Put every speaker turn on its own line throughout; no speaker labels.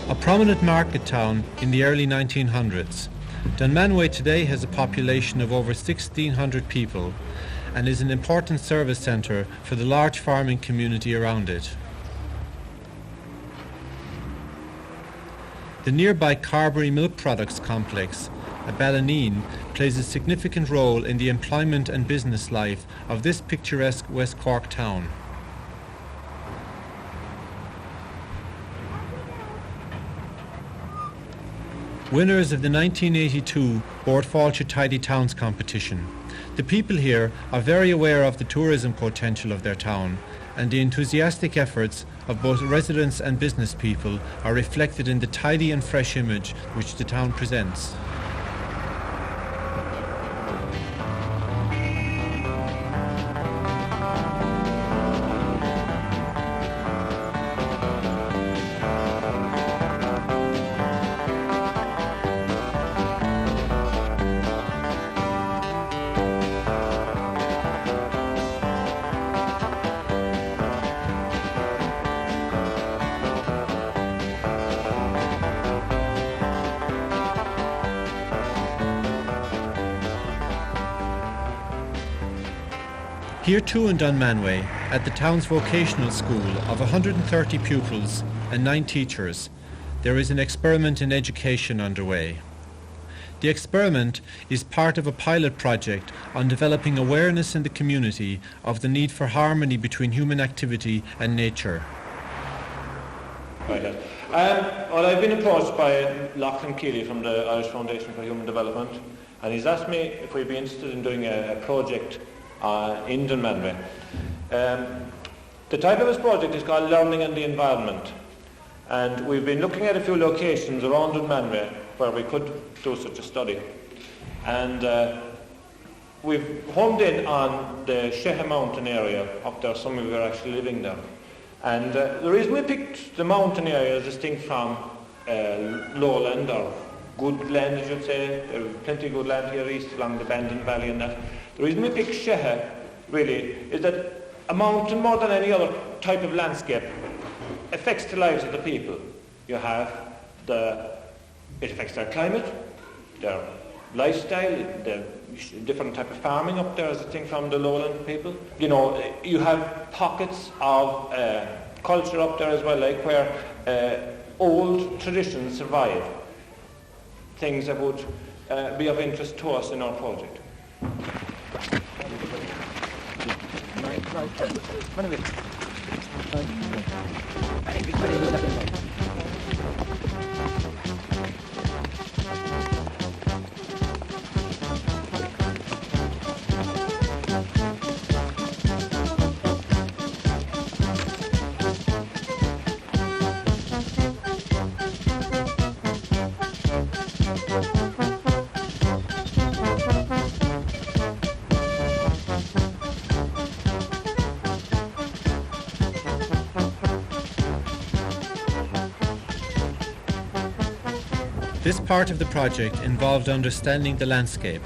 A prominent market town in the early 1900s, Dunmanway today has a population of over 1,600 people and is an important service centre for the large farming community around it. The nearby Carberry Milk Products Complex, a Ballineen, plays a significant role in the employment and business life of this picturesque West Cork town. Winners of the 1982 Bord Fáilte Tidy Towns competition, the people here are very aware of the tourism potential of their town, and the enthusiastic efforts of both residents and business people are reflected in the tidy and fresh image which the town presents. Here too in Dunmanway, at the town's vocational school of 130 pupils and 9 teachers, there is an experiment in education underway. The experiment is part of a pilot project on developing awareness in the community of the need for harmony between human activity and nature.
Well, I've been approached by Lachlan Keeley from the Irish Foundation for Human Development, and he's asked me if we'd be interested in doing a project in Dunmanway. The title of this project is called Learning and the Environment, and we've been looking at a few locations around Dunmanway where we could do such a study, and we've homed in on the Sheha Mountain area up there. Some of you are actually living there, and the reason we picked the mountain area is distinct from lowland or good land, I should say. There's plenty of good land here east along the Bandon Valley and that. The reason we pick Sheha, really, is that a mountain, more than any other type of landscape, affects the lives of the people. You have it affects their climate, their lifestyle, the different type of farming up there, as a thing from the lowland people. You know, you have pockets of culture up there as well, like where old traditions survive, things that would be of interest to us in our project.
This part of the project involved understanding the landscape.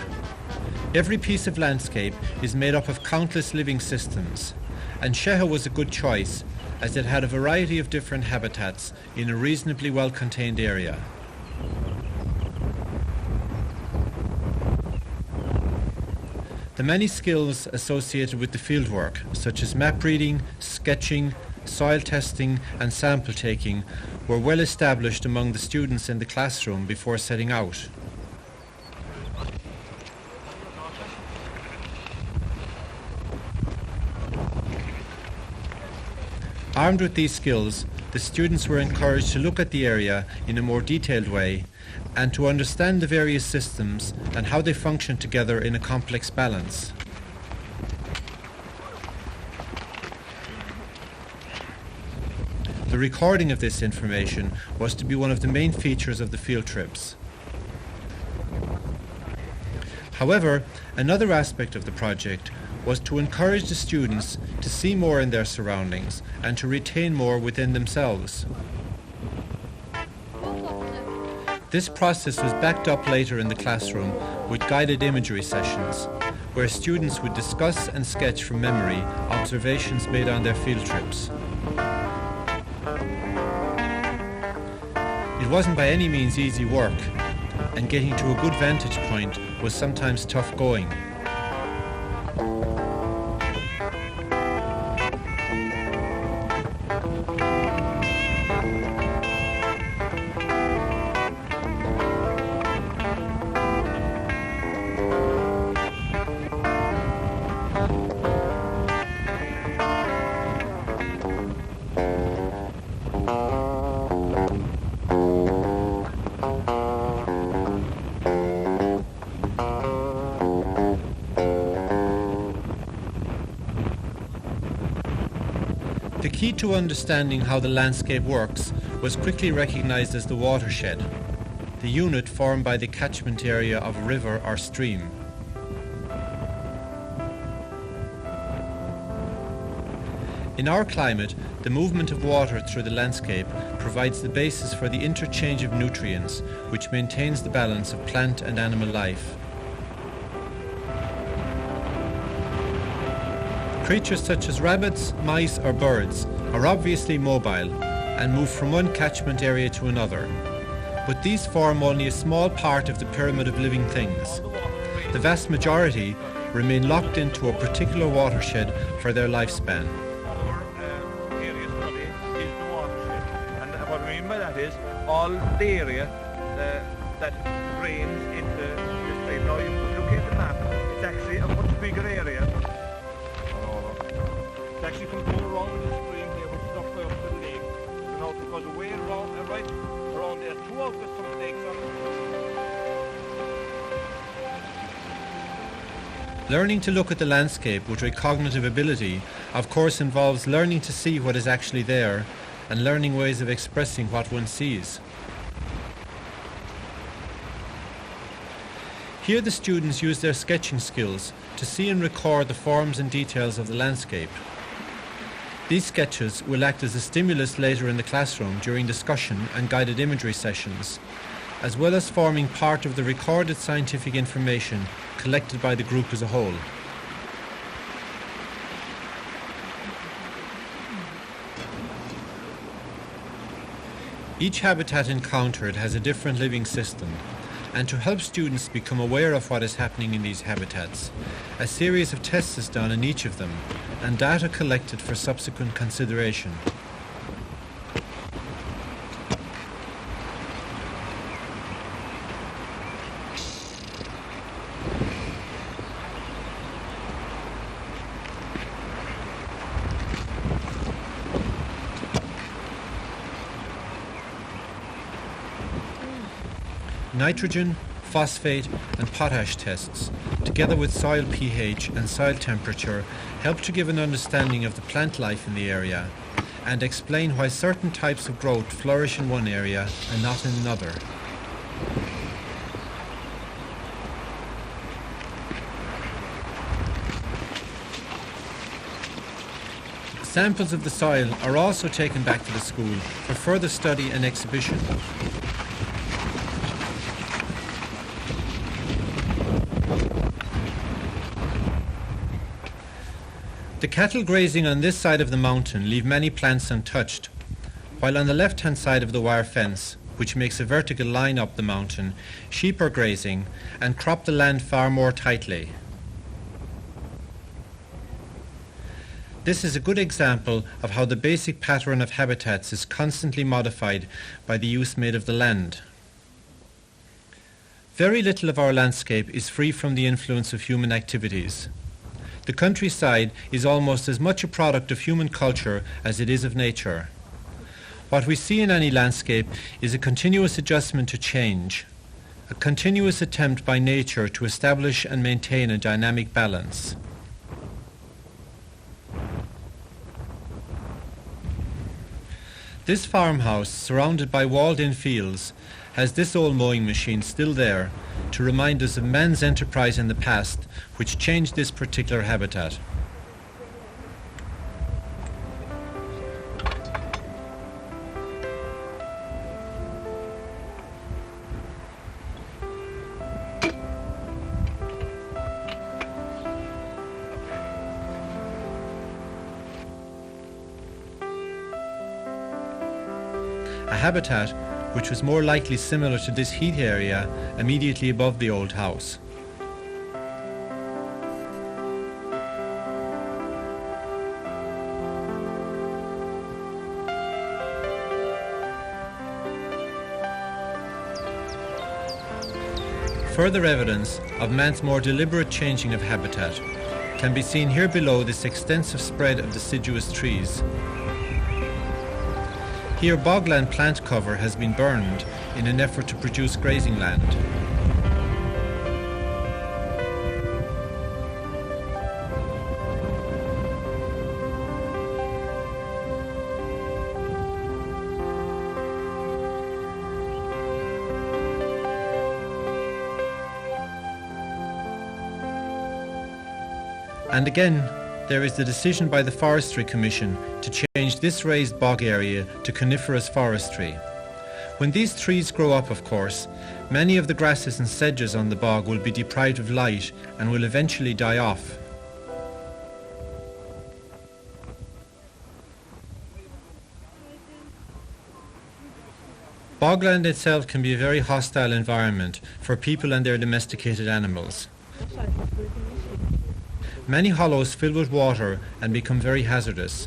Every piece of landscape is made up of countless living systems, and Sheha was a good choice as it had a variety of different habitats in a reasonably well-contained area. The many skills associated with the fieldwork, such as map reading, sketching, soil testing and sample taking, were well established among the students in the classroom before setting out. Armed with these skills, the students were encouraged to look at the area in a more detailed way and to understand the various systems and how they function together in a complex balance. The recording of this information was to be one of the main features of the field trips. However, another aspect of the project was to encourage the students to see more in their surroundings and to retain more within themselves. This process was backed up later in the classroom with guided imagery sessions, where students would discuss and sketch from memory observations made on their field trips. It wasn't by any means easy work, and getting to a good vantage point was sometimes tough going. The key to understanding how the landscape works was quickly recognised as the watershed, the unit formed by the catchment area of a river or stream. In our climate, the movement of water through the landscape provides the basis for the interchange of nutrients, which maintains the balance of plant and animal life. Creatures such as rabbits, mice or birds are obviously mobile and move from one catchment area to another, but these form only a small part of the pyramid of living things. The vast majority remain locked into a particular watershed for their lifespan.
Our area study is the watershed, and what we mean by that is all the area that drains into the stream. Now you look at the map, it's actually a much bigger area. It actually comes all around the stream here, which is up by up to the lake. You know, because away around, right around there, throughout the some lakes are.
Learning to look at the landscape with recognitive ability, of course, involves learning to see what is actually there and learning ways of expressing what one sees. Here the students use their sketching skills to see and record the forms and details of the landscape. These sketches will act as a stimulus later in the classroom during discussion and guided imagery sessions, as well as forming part of the recorded scientific information collected by the group as a whole. Each habitat encountered has a different living system, and to help students become aware of what is happening in these habitats, a series of tests is done in each of them and data collected for subsequent consideration. Nitrogen, phosphate and potash tests, together with soil pH and soil temperature, help to give an understanding of the plant life in the area and explain why certain types of growth flourish in one area and not in another. Samples of the soil are also taken back to the school for further study and exhibition. The cattle grazing on this side of the mountain leave many plants untouched, while on the left-hand side of the wire fence, which makes a vertical line up the mountain, sheep are grazing and crop the land far more tightly. This is a good example of how the basic pattern of habitats is constantly modified by the use made of the land. Very little of our landscape is free from the influence of human activities. The countryside is almost as much a product of human culture as it is of nature. What we see in any landscape is a continuous adjustment to change, a continuous attempt by nature to establish and maintain a dynamic balance. This farmhouse, surrounded by walled-in fields, has this old mowing machine still there to remind us of man's enterprise in the past which changed this particular habitat. A habitat which was more likely similar to this heath area immediately above the old house. Further evidence of man's more deliberate changing of habitat can be seen here below this extensive spread of deciduous trees. Here bogland plant cover has been burned in an effort to produce grazing land. And again, there is the decision by the Forestry Commission to change this raised bog area to coniferous forestry. When these trees grow up, of course, many of the grasses and sedges on the bog will be deprived of light and will eventually die off. Bogland itself can be a very hostile environment for people and their domesticated animals. Many hollows fill with water and become very hazardous.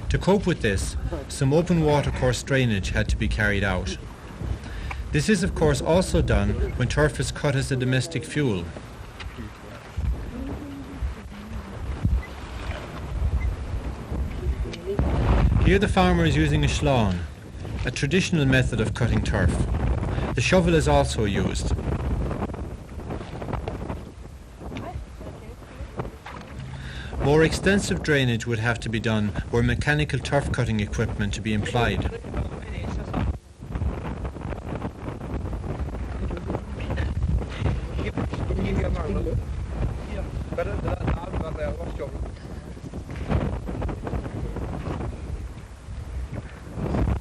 To cope with this, some open watercourse drainage had to be carried out. This is of course also done when turf is cut as a domestic fuel. Here the farmer is using a schlawn, a traditional method of cutting turf. The shovel is also used. More extensive drainage would have to be done were mechanical turf cutting equipment to be employed.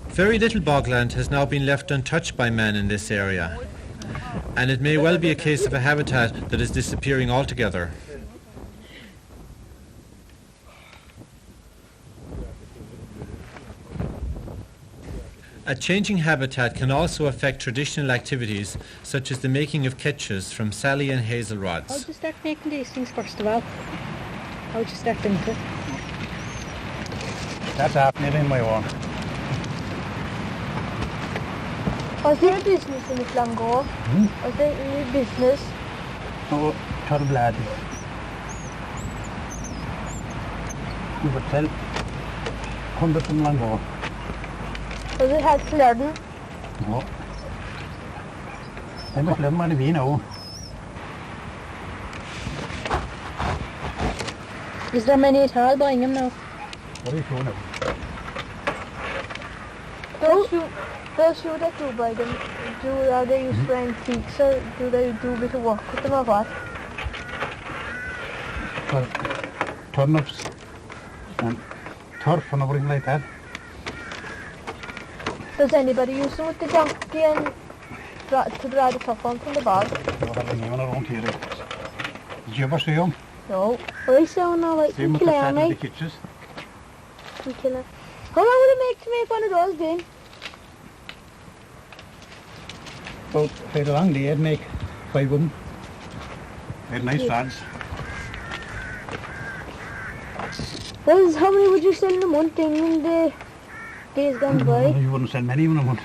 Very little bogland has now been left untouched by man in this area, and it may well be a case of a habitat that is disappearing altogether. A changing habitat can also affect traditional activities such as the making of ketches from sally and hazel rods.
How would you start making these things first of all? How would you start doing it?
That's happening in my own.
Was there a business in Islango? Was there any business?
Oh, terrible lad. You would sell 100 from Lango.
Was it had Slurden?
No. They must live money we know.
Is there many at all buying them now?
What are you showing now?
Those who that do buy them, are they used for antiques or do they do a bit of work with them or what?
Well, turnips and turf and everything like that.
Does anybody use them with the donkey and to dry the stuff on from the bog?
I don't have anyone around here. Did you ever see them?
No. Well, I saw now, like,
See them
we
with the
kill
fat in
me.
the kitchens?
We kill her. How long would it make to make one of those, then?
Well, they'd a long day, I'd make 5 of them. They're nice lads.
Well, how many would you sell in a month in the days gone by?
You wouldn't sell many in a month.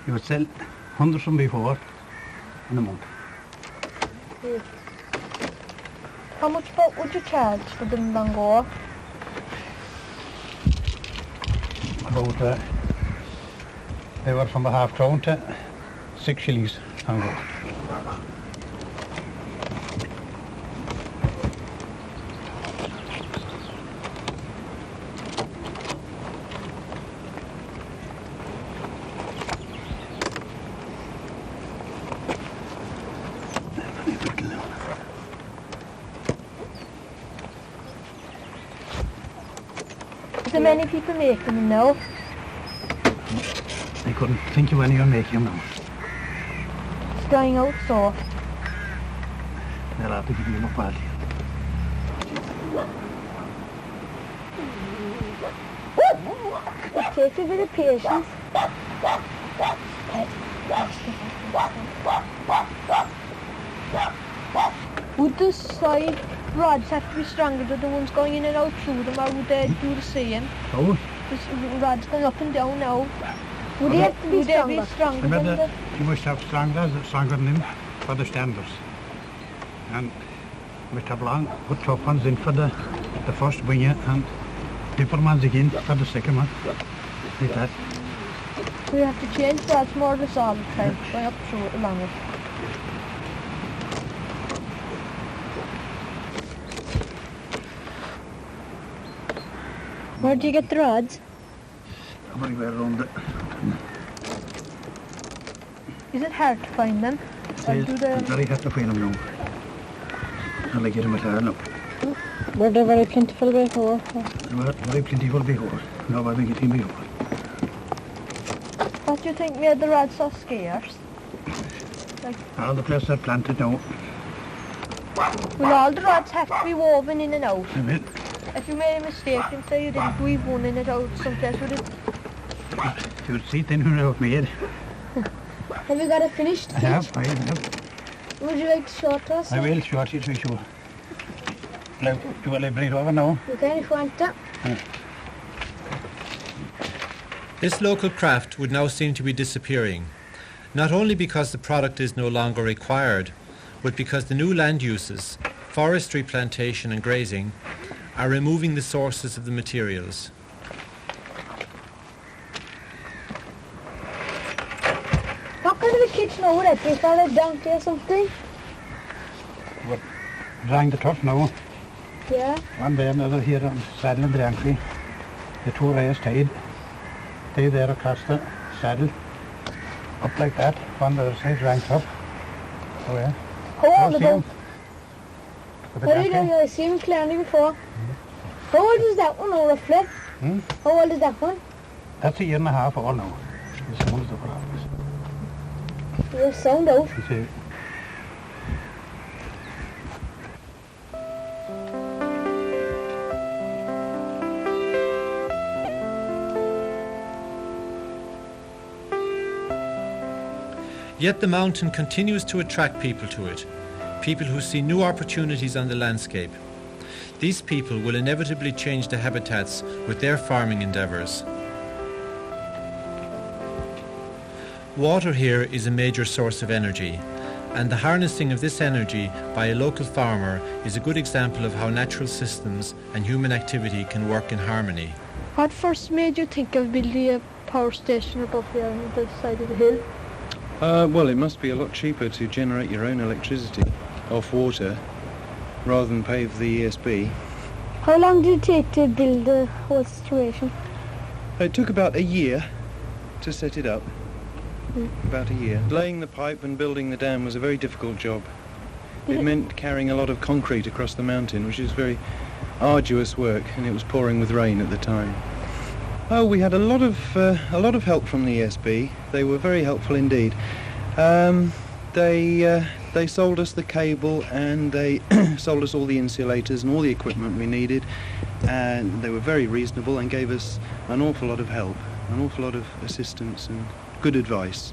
You would sell hundreds from before in a month.
Yeah. How much would you charge for them Lango?
About, they were from a half crown to 6 shillings. Tango.
Is there many people making them now?
I couldn't think of anyone making them now.
It's dying out so.
They'll have to give you enough value.
It takes a bit of patience. Would the side rods have to be stronger than the ones going in and out through them, or would they do the same?
Oh,
The rods going up and down now. Would they have to be stronger than the...
you must have stronger than him for the standards. And we must have long, put top ones in for the first winger and deeper ones again for the second one. Like that.
We have to change rods more or less all the time, going up through it along it. Where do you get the rods?
Everywhere around it.
Is it hard to find them? Or do they...
Very hard to find them now. And I get them at home now.
Were they very plentiful before?
They were very plentiful before. Now I've been getting before.
What do you think made the rods so scarce?
All the places are planted now.
Will all the rods have to be woven in and out?
I mean,
If you made a mistake and say you didn't weave one in and out someplace, would it...
you would see then who I've made.
Have you got it finished?
I have.
Would you like to show it to us?
I will show it to you. Now, do I bring it over now?
You can if you want to.
This local craft would now seem to be disappearing, not only because the product is no longer required, but because the new land uses, forestry, plantation and grazing, are removing the sources of the materials.
What kind of a kitchen over there? Do you call it donkey or something?
We're drying the turf now.
Yeah.
One there, another here on saddle and donkey. The two rails tied. They there across the saddle. Up like that. One other side ranked up. Oh yeah.
How old are they?
With the
Well, you
donkey.
know, I've seen him clearly before. How old is that one, or roughly? How old is that one?
That's a year and a half old now. This one's the problem.
You sound out.
You see,
Yet the mountain continues to attract people to it, people who see new opportunities on the landscape. These people will inevitably change the habitats with their farming endeavours. Water here is a major source of energy, and the harnessing of this energy by a local farmer is a good example of how natural systems and human activity can work in harmony.
What first made you think of building a power station above here on the side of the hill?
Well, it must be a lot cheaper to generate your own electricity off water rather than pay for the ESB.
How long did it take to build the whole situation?
It took about a year to set it up. About a year. Laying the pipe and building the dam was a very difficult job. It meant carrying a lot of concrete across the mountain, which is very arduous work, and it was pouring with rain at the time. Oh, we had a lot of help from the ESB. They were very helpful indeed. They sold us the cable, and they sold us all the insulators and all the equipment we needed, and they were very reasonable and gave us an awful lot of help, an awful lot of assistance and good advice.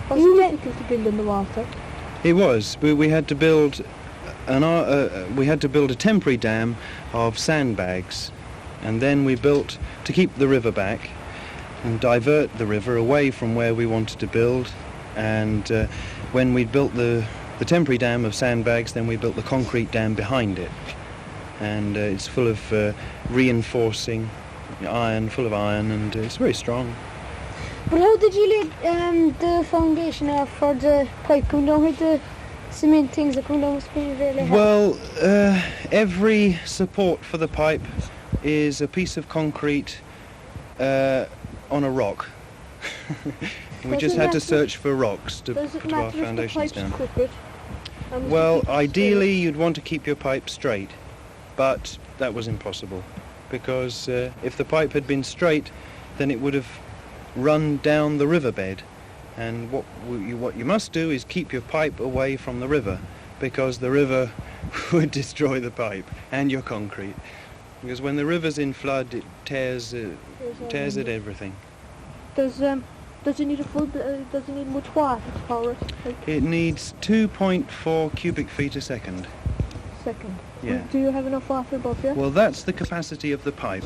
Was it difficult to build in the water?
It was. We had to build a temporary dam of sandbags, and then we built to keep the river back and divert the river away from where we wanted to build. And when we built the temporary dam of sandbags, then we built the concrete dam behind it, and it's full of reinforcing iron, full of iron, and it's very strong.
But how did you lay the foundation for the pipe coming down with the cement things that come down? Must be really hard.
Well, every support for the pipe is a piece of concrete on a rock. We just had to search for rocks to put our foundations down. Well, ideally you'd want to keep your pipe straight, but that was impossible, because if the pipe had been straight, then it would have run down the riverbed, and what you must do is keep your pipe away from the river, because the river would destroy the pipe and your concrete. because when the river's in flood, it tears at everything.
Does it need does it need much water to power it? Like
It needs 2.4 cubic feet a second.
second.
Yeah.
Do you have enough water above you?
Well, that's the capacity of the pipe.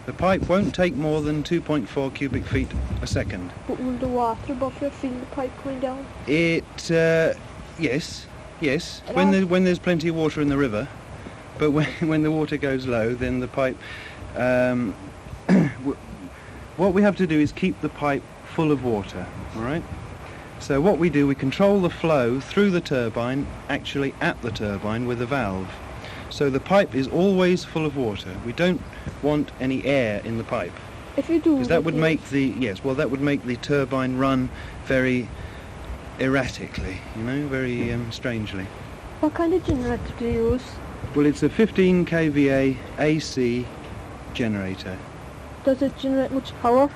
The pipe won't take more than 2.4 cubic feet a second.
But will the water above you fill the pipe going down?
Yes. When there's plenty of water in the river, but when the water goes low, then the pipe. What we have to do is keep the pipe full of water. All right. So what we do, we control the flow through the turbine, actually at the turbine with a valve. So the pipe is always full of water. We don't want any air in the pipe.
If you do,
Because that would make the turbine run very erratically, very strangely.
What kind of generator do you use?
Well, it's a 15 kVA AC generator.
Does it generate much power?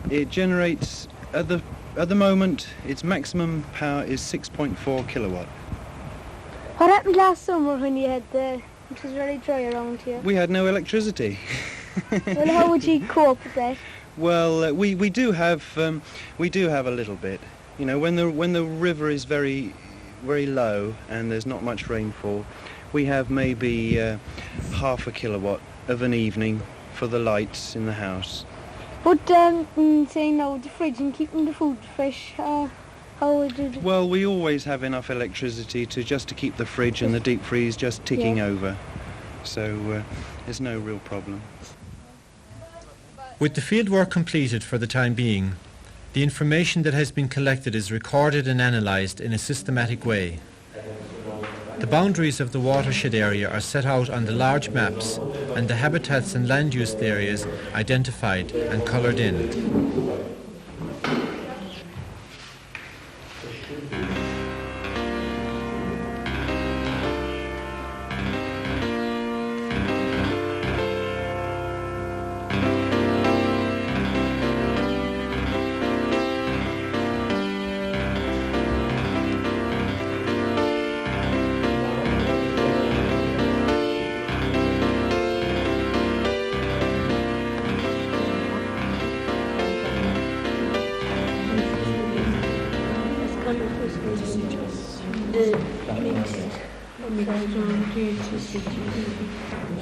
It generates at the moment its maximum power is 6.4 kilowatt.
What happened last summer when you had it was very dry around here?
We had no electricity.
Well, how would you cope with that?
Well, we do have a little bit. When the river is very very low and there's not much rainfall, we have maybe half a kilowatt of an evening for the lights in the house.
But saying now the fridge and keeping the food fresh, how would you do?
Well, we always have enough electricity to keep the fridge and the deep freeze just ticking over, so there's no real problem.
With the fieldwork completed for the time being, the information that has been collected is recorded and analysed in a systematic way. The boundaries of the watershed area are set out on the large maps and the habitats and land use areas identified and coloured in.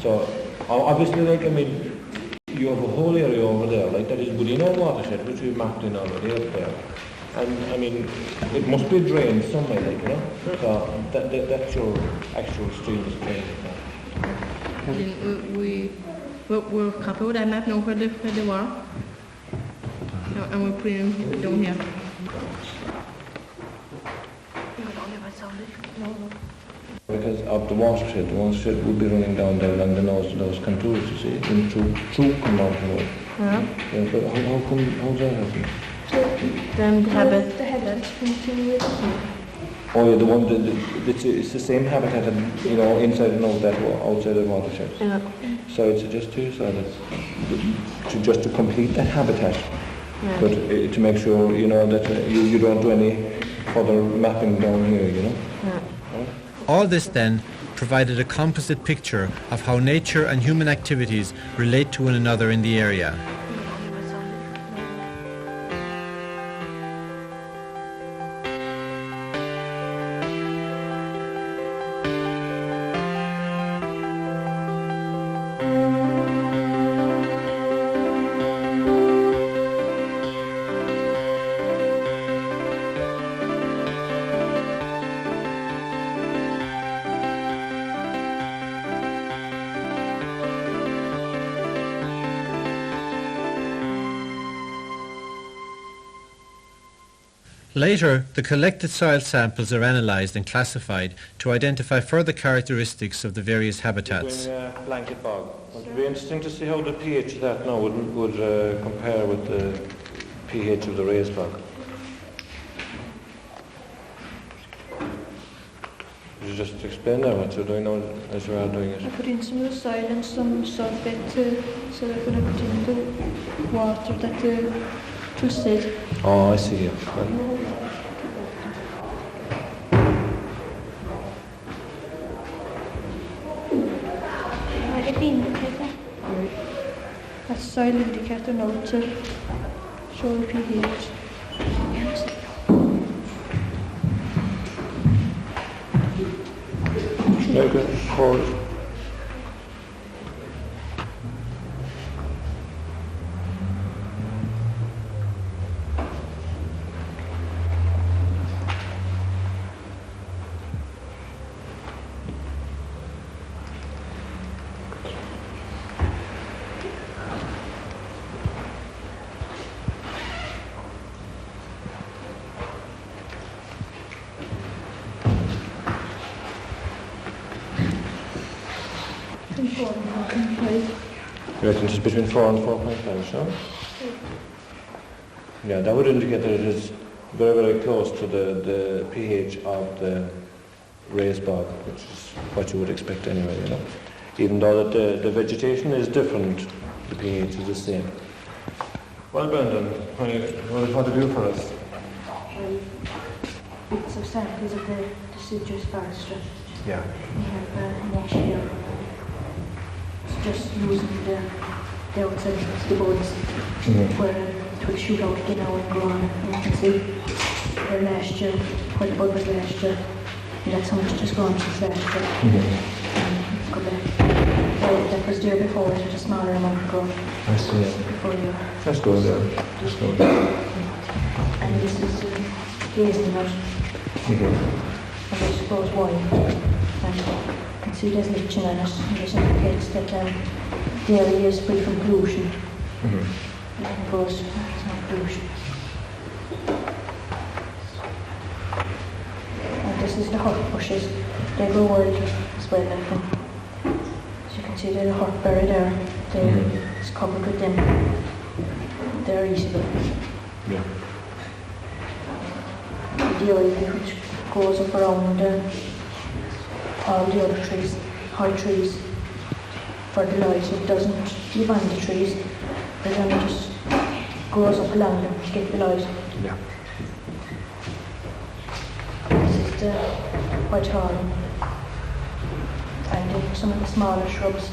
So obviously, you have a whole area over there, that is within our watershed, which we've mapped in already up there. And it must be drained somewhere, So that's your actual stream is drained.
We're happy with that map now where they were, and we're putting them down here.
Because of the watershed would be running down there along those contours, you see, in through Mountain Road. Yeah, but how's that happening?
Then the
habitats continue.
Oh yeah, the one it's the same habitat, inside and outside the watershed.
Yeah.
So it's just to complete that habitat, but to make sure that you don't do any further mapping down here,
Yeah.
All this then provided a composite picture of how nature and human activities relate to one another in the area. Later, the collected soil samples are analysed and classified to identify further characteristics of the various habitats.
Doing blanket bog. It would be interesting to see how the pH of that now would compare with the pH of the raised bog. Could you just explain that what you're doing now as you are doing it?
I put in some of the soil and some sulfate so that when I put in the water that twisted.
Oh, I see. Yeah.
Might have been,
a soil indicator now to show the pH.
You reckon it's between 4 and 4.5, sure? Yeah, that would indicate that it is very, very close to the pH of the raised bog, which is what you would expect anyway, you know. Even though that the vegetation is different, the pH is the same. Well, Brendan, what do you do for us?
Bits of samples of the deciduous forest.
Yeah.
We have next year. It's just using the outside, the buds, where it will shoot out again now and go on. And you can see where last year, where the bud was last year, and that's how much it has gone since last year. Go back. That was there before, it was a smaller amount ago.
I see.
Before you.
Let's go there. Let's go there.
And this is hazelnut. And I suppose wine. And you can see there's lichen on it, and this indicates that the area is free from pollution. And it goes, there's no pollution. And this is the hot bushes. They grow wild as well, like them. As you can see, there's a hotberry there. It's covered with them. They're eatable.
Yeah.
The ivy which goes up around all the other trees, high trees, for the light. It doesn't live on the trees, but then it just grows up along them to get the light.
Yeah.
This is the white thorn, and then some of the smaller shrubs.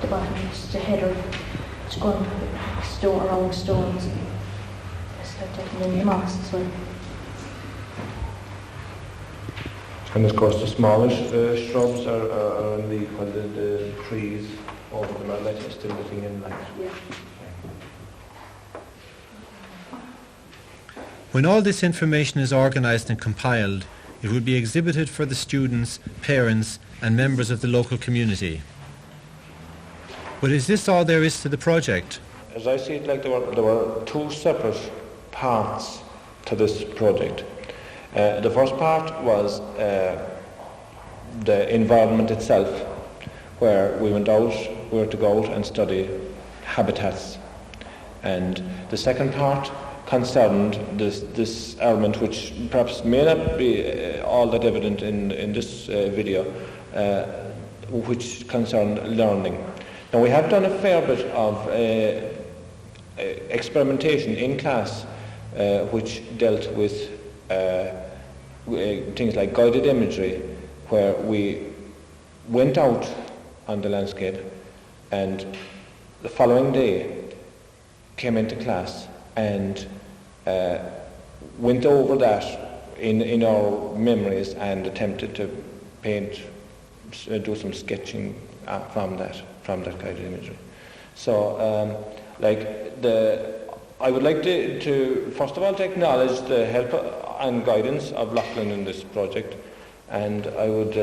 The bottom is the heather. It's grown around stones. It's like that, and then the moss as well.
And of course the smallish shrubs are in the trees over them are like still looking in light.
Yeah.
When all this information is organised and compiled, it will be exhibited for the students, parents and members of the local community. But is this all there is to the project?
As I see it, like there were two separate parts to this project. The first part was the environment itself, where we were to go out and study habitats. And the second part concerned this element, which perhaps may not be all that evident in this video, which concerned learning. Now we have done a fair bit of experimentation in class, which dealt with things like guided imagery, where we went out on the landscape and the following day came into class and went over that in our memories and attempted to paint, do some sketching from that guided imagery. So I would like to first of all to acknowledge the help and guidance of Lachlan in this project, and I would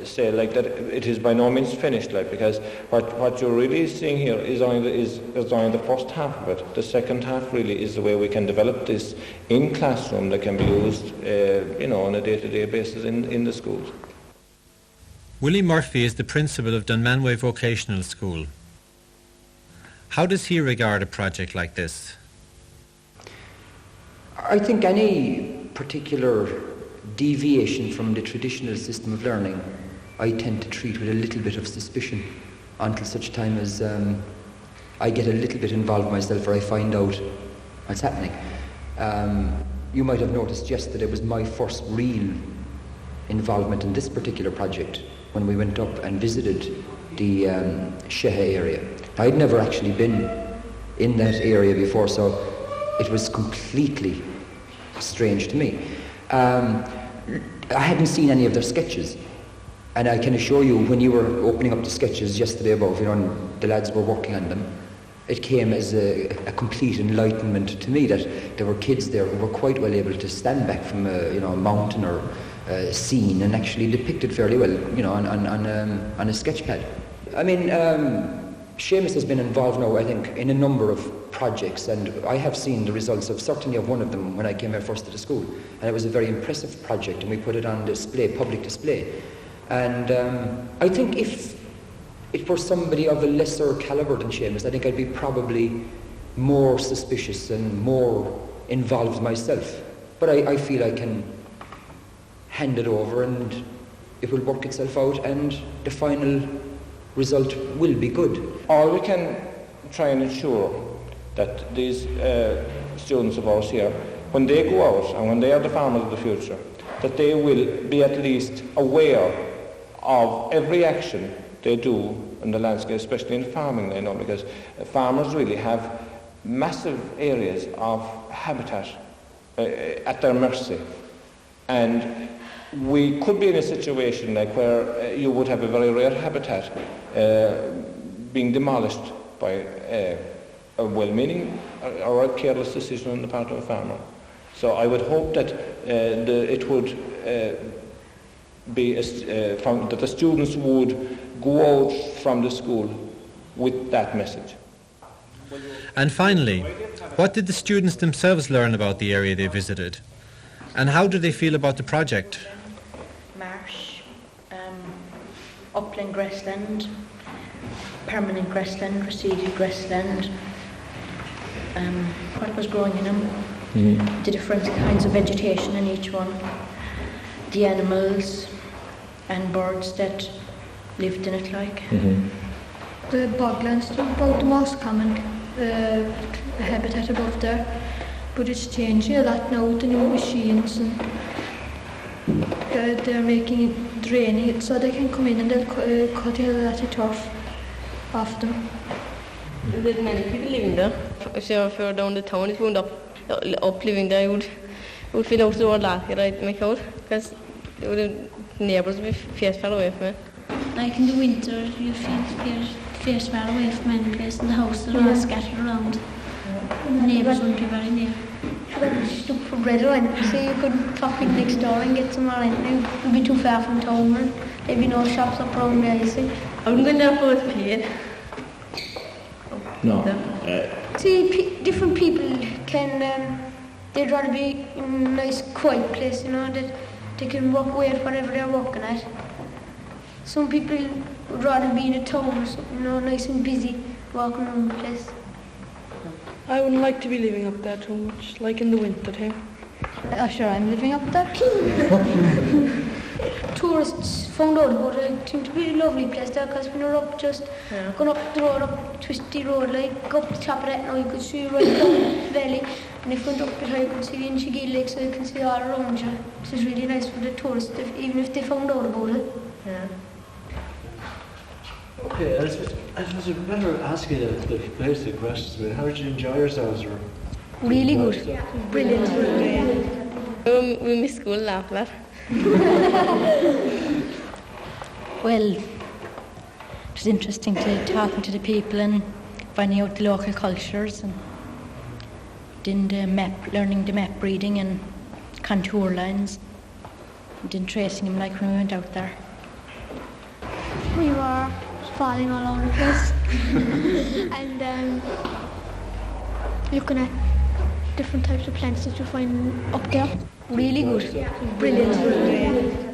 say like that it is by no means finished, like, because what you're really seeing here is only the first half of it. The second half really is the way we can develop this in classroom that can be used on a day-to-day basis in the schools.
Willie Murphy is the principal of Dunmanway Vocational School. How does he regard a project like this?
I think any particular deviation from the traditional system of learning I tend to treat with a little bit of suspicion until such time as I get a little bit involved myself or I find out what's happening. You might have noticed yesterday was my first real involvement in this particular project when we went up and visited the Sheha area. I'd never actually been in that area before, so it was completely strange to me. I hadn't seen any of their sketches, and I can assure you, when you were opening up the sketches yesterday above, and the lads were working on them, it came as a complete enlightenment to me that there were kids there who were quite well able to stand back from a mountain or a scene and actually depict it fairly well, on a sketch pad. I mean, Seamus has been involved now, I think, in a number of projects, and I have seen the results of certainly of one of them when I came here first to the school, and it was a very impressive project, and we put it on display, public display. And I think if it were somebody of a lesser calibre than Seamus, I think I'd be probably more suspicious and more involved myself. But I feel I can hand it over and it will work itself out and the final result will be good.
Or we can try and ensure that these students of ours here, when they go out and when they are the farmers of the future, that they will be at least aware of every action they do in the landscape, especially in farming, because farmers really have massive areas of habitat at their mercy. And we could be in a situation like where you would have a very rare habitat being demolished by a well-meaning or a careless decision on the part of a farmer. So I would hope that it would be that the students would go out from the school with that message.
And finally, what did the students themselves learn about the area they visited? And how do they feel about the project?
Marsh, upland grassland, permanent grassland, receded grassland, what was growing in them, the different kinds of vegetation in each one, the animals and birds that lived in it like.
The boglands, about the most common habitat above there, but it's changing a lot now with the new machines, and they're making it, draining it so they can come in and they'll cut a lot of turf off them.
There's many people living there. So further down the town, it wound up living there, you would feel out the road right, make out, because the neighbours would be fierce far away from it.
Like in the winter, you feel fierce far away from any place, and the houses are all scattered around. The neighbours wouldn't be very near.
Just look for bread or anything, so you could pop in next door and get some or anything. It would be too far from town, and there'd be no shops up around there, you see.
I wouldn't go there for a paid.
No.
See, different people can, they'd rather be in a nice quiet place, that they can walk away at whatever they're walking at. Some people would rather be in a town or something, nice and busy, walking around the place.
I wouldn't like to be living up there too much, like in the winter time.
Sure, I'm living up there. Tourists found out about it. It seemed to be a lovely place there, because when you're up going up the road, up twisty road, like up the top of that now, you could see right down the valley, and if you went up it high, you could see the Inchigeelagh Lake, so you can see all around you. This is really nice for the tourists, even if they found out about it.
Yeah.
Okay, I suppose we better ask you the basic questions. I mean, how did you enjoy yourselves?
Really good. Yeah. Brilliant.
We miss school, laugh a lot.
Well, it was interesting to talking to the people and finding out the local cultures, and learning the map reading and contour lines, and then tracing them like when we went out there.
We were falling all over the place and looking at different types of plants that you find up there.
Really good.
Yeah. Brilliant.